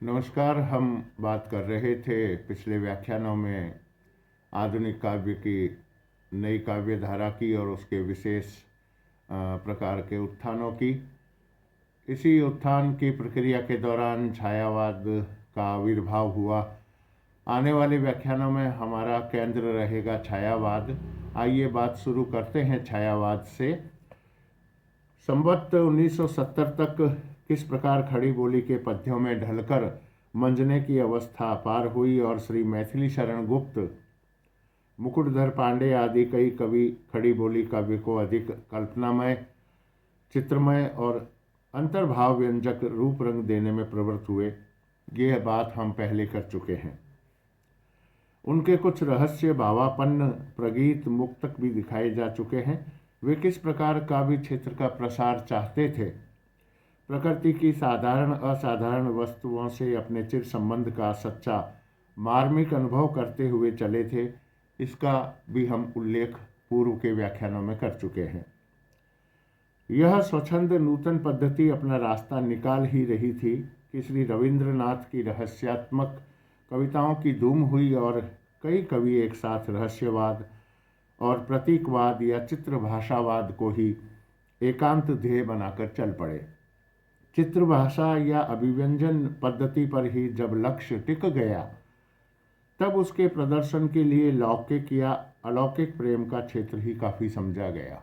नमस्कार। हम बात कर रहे थे पिछले व्याख्यानों में आधुनिक काव्य की, नई काव्य धारा की और उसके विशेष प्रकार के उत्थानों की। इसी उत्थान की प्रक्रिया के दौरान छायावाद का आविर्भाव हुआ। आने वाले व्याख्यानों में हमारा केंद्र रहेगा छायावाद। आइए बात शुरू करते हैं छायावाद से। संवत 1970 तक किस प्रकार खड़ी बोली के पद्यों में ढलकर मंजने की अवस्था पार हुई और श्री मैथिली शरण गुप्त, मुकुटधर पांडे आदि कई कवि खड़ी बोली काव्य को अधिक कल्पनामय, चित्रमय और अंतर्भाव व्यंजक रूप रंग देने में प्रवृत्त हुए, यह बात हम पहले कर चुके हैं। उनके कुछ रहस्य भावापन्न प्रगीत मुक्तक भी दिखाए जा चुके हैं। वे किस प्रकार काव्य क्षेत्र का प्रसार चाहते थे, प्रकृति की साधारण असाधारण वस्तुओं से अपने चिर संबंध का सच्चा मार्मिक अनुभव करते हुए चले थे, इसका भी हम उल्लेख पूर्व के व्याख्यानों में कर चुके हैं। यह स्वच्छंद नूतन पद्धति अपना रास्ता निकाल ही रही थी कि श्री रविंद्रनाथ की रहस्यात्मक कविताओं की धूम हुई और कई कवि एक साथ रहस्यवाद और प्रतीकवाद या चित्र भाषावाद को ही एकांत ध्येय बनाकर चल पड़े। चित्र भाषा या अभिव्यंजन पद्धति पर ही जब लक्ष्य टिक गया, तब उसके प्रदर्शन के लिए लौकिक या अलौकिक प्रेम का क्षेत्र ही काफी समझा गया।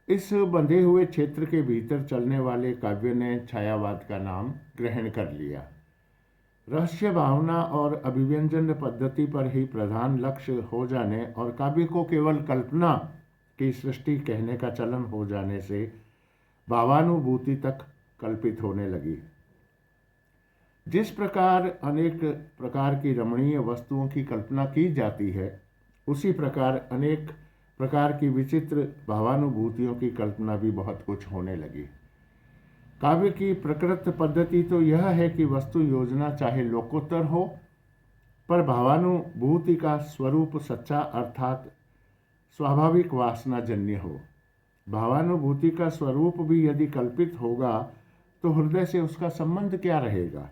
इस बंधे हुए क्षेत्र के भीतर चलने वाले काव्य ने छायावाद का नाम ग्रहण कर लिया। रहस्य भावना और अभिव्यंजन पद्धति पर ही प्रधान लक्ष्य हो जाने और काव्य को केवल कल्पना की सृष्टि कहने का चलन हो जाने से भावानुभूति तक कल्पित होने लगी। जिस प्रकार अनेक प्रकार की रमणीय वस्तुओं की कल्पना की जाती है, उसी प्रकार अनेक प्रकार की विचित्र भावानुभूतियों की कल्पना भी बहुत कुछ होने लगी। काव्य की प्रकृत पद्धति तो यह है कि वस्तु योजना चाहे लोकोत्तर हो, पर भावानुभूति का स्वरूप सच्चा अर्थात स्वाभाविक वासनाजन्य हो। भावानुभूति का स्वरूप भी यदि कल्पित होगा तो हृदय से उसका संबंध क्या रहेगा।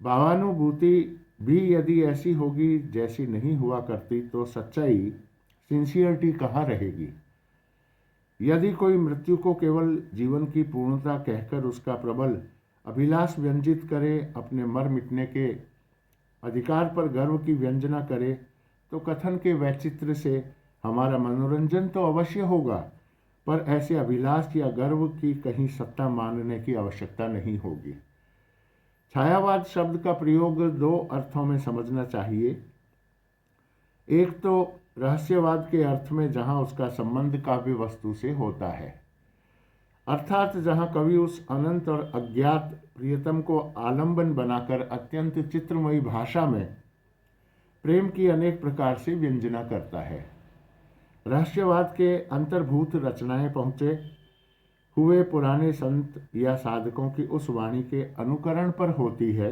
भावानुभूति भी यदि ऐसी होगी जैसी नहीं हुआ करती तो सच्चाई, सिंसियरिटी कहाँ रहेगी। यदि कोई मृत्यु को केवल जीवन की पूर्णता कहकर उसका प्रबल अभिलाष व्यंजित करे, अपने मर मिटने के अधिकार पर गर्व की व्यंजना करे, तो कथन के वैचित्र से हमारा मनोरंजन तो अवश्य होगा, पर ऐसे अभिलाष या गर्व की कहीं सत्ता मानने की आवश्यकता नहीं होगी। छायावाद शब्द का प्रयोग दो अर्थों में समझना चाहिए। एक तो रहस्यवाद के अर्थ में, जहाँ उसका संबंध काव्य वस्तु से होता है, अर्थात जहाँ कवि उस अनंत और अज्ञात प्रियतम को आलंबन बनाकर अत्यंत चित्रमयी भाषा में प्रेम की अनेक प्रकार से व्यंजना करता है। रहस्यवाद के अंतर्भूत रचनाएं पहुँचे हुए पुराने संत या साधकों की उस वाणी के अनुकरण पर होती है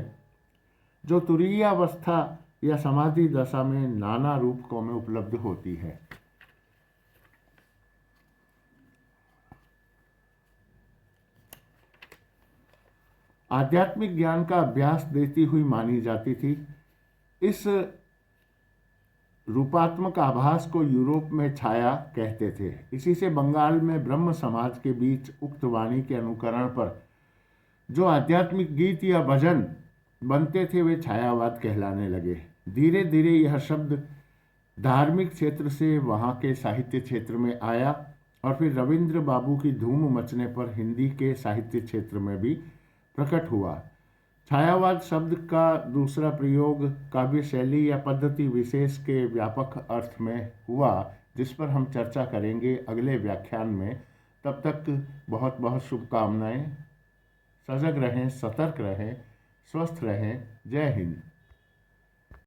जो तुरीयावस्था या समाधि दशा में नाना रूपों में उपलब्ध होती है। आध्यात्मिक ज्ञान का अभ्यास देती हुई मानी जाती थी। इस रूपात्मक आभास को यूरोप में छाया कहते थे। इसी से बंगाल में ब्रह्म समाज के बीच उक्त वाणी के अनुकरण पर जो आध्यात्मिक गीत या भजन बनते थे वे छायावाद कहलाने लगे। धीरे धीरे यह शब्द धार्मिक क्षेत्र से वहाँ के साहित्य क्षेत्र में आया और फिर रविंद्र बाबू की धूम मचने पर हिंदी के साहित्य क्षेत्र में भी प्रकट हुआ। छायावाद शब्द का दूसरा प्रयोग काव्य शैली या पद्धति विशेष के व्यापक अर्थ में हुआ, जिस पर हम चर्चा करेंगे अगले व्याख्यान में। तब तक बहुत बहुत शुभकामनाएं। सजग रहें, सतर्क रहें, स्वस्थ रहें। जय हिंद।